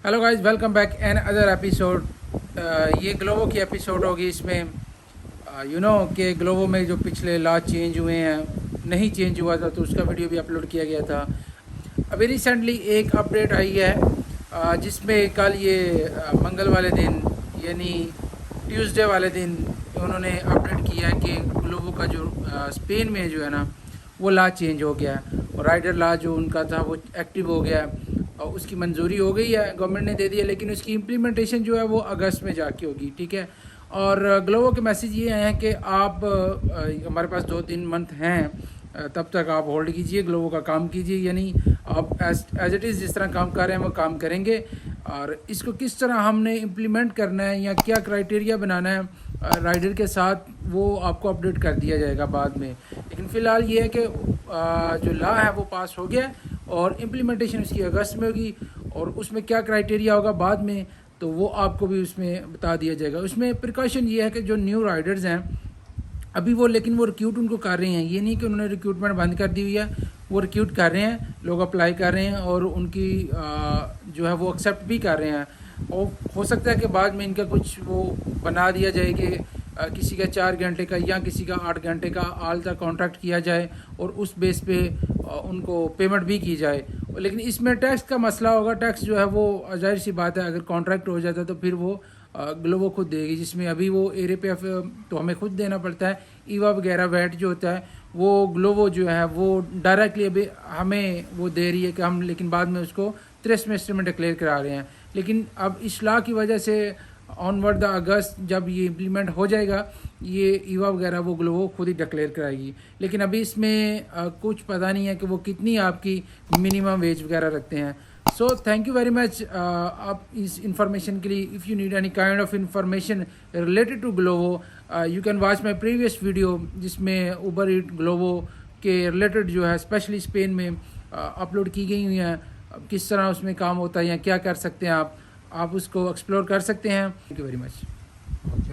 Hello guys, welcome back another episode. ये Glovo की episode होगी। इसमें कि ग्लोवो में जो पिछले लॉ चेंज हुए हैं, नहीं चेंज हुआ था तो उसका वीडियो भी अपलोड किया गया था। अभी रिसेंटली एक अपडेट आई है जिसमें कल ये मंगल वाले दिन यानी ट्यूसडे वाले दिन उन्होंने अपडेट किया है कि ग्लोवो का जो स्पेन में जो है ना वो लॉ चेंज हो गया है और राइडर लॉ जो उनका था वो एक्टिव हो गया है और उसकी मंजूरी हो गई है, गवर्नमेंट ने दे दी है। लेकिन उसकी इम्प्लीमेंटेशन जो है वो अगस्त में जाके होगी, ठीक है। और ग्लोवो के मैसेज ये आए हैं कि आप हमारे पास 2-3 मंथ हैं, तब तक आप होल्ड कीजिए, ग्लोवो का काम कीजिए, यानी आप एज इट इज़ जिस तरह काम कर रहे हैं वो काम करेंगे। और इसको किस तरह हमने इम्प्लीमेंट करना है या क्या क्राइटेरिया बनाना है राइडर के साथ, वो आपको अपडेट कर दिया जाएगा बाद में। लेकिन फ़िलहाल ये है कि जो लॉ है वो पास हो गया और इम्प्लीमेंटेशन उसकी अगस्त में होगी और उसमें क्या क्राइटेरिया होगा बाद में तो वो आपको भी उसमें बता दिया जाएगा। उसमें प्रिकॉशन ये है कि जो न्यू राइडर्स हैं अभी लेकिन वो रिक्रूट उनको कर रहे हैं, ये नहीं कि उन्होंने रिक्रूटमेंट बंद कर दी हुई है, वो रिक्रूट कर रहे हैं, लोग अप्लाई कर रहे हैं और उनकी जो है वो एक्सेप्ट भी कर रहे हैं। और हो सकता है कि बाद में इनका कुछ वो बना दिया जाए कि किसी का 4 घंटे का या किसी का 8 घंटे का आल तक कॉन्ट्रैक्ट किया जाए और उस बेस पे उनको पेमेंट भी की जाए। लेकिन इसमें टैक्स का मसला होगा। टैक्स जो है वो जाहिर सी बात है, अगर कॉन्ट्रैक्ट हो जाता है तो फिर वो ग्लोवो खुद देगी, जिसमें अभी वो एरे पे तो हमें खुद देना पड़ता है। ईवा वगैरह वैट जो होता है वो ग्लोवो जो है वो डायरेक्टली अभी हमें वो दे रही है कि हम, लेकिन बाद में उसको 3 सेमेस्टर में डिक्लेयर करा रहे हैं। लेकिन अब इस लॉ की वजह से ऑनवर्ड द अगस्त जब ये इम्प्लीमेंट हो जाएगा, ये ईवा वगैरह वो ग्लोवो खुद ही डिक्लेयर कराएगी। लेकिन अभी इसमें कुछ पता नहीं है कि वो कितनी आपकी मिनिमम वेज वगैरह रखते हैं। So thank you very much आप इस इंफॉर्मेशन के लिए। If you need any kind of information related to Glovo, you can watch my previous video जिसमें उबर ईट ग्लोवो के रिलेटेड जो है स्पेशली स्पेन में अपलोड की गई हुई हैं। किस तरह उसमें काम होता है या क्या कर सकते हैं आप उसको एक्सप्लोर कर सकते हैं। Thank you very much.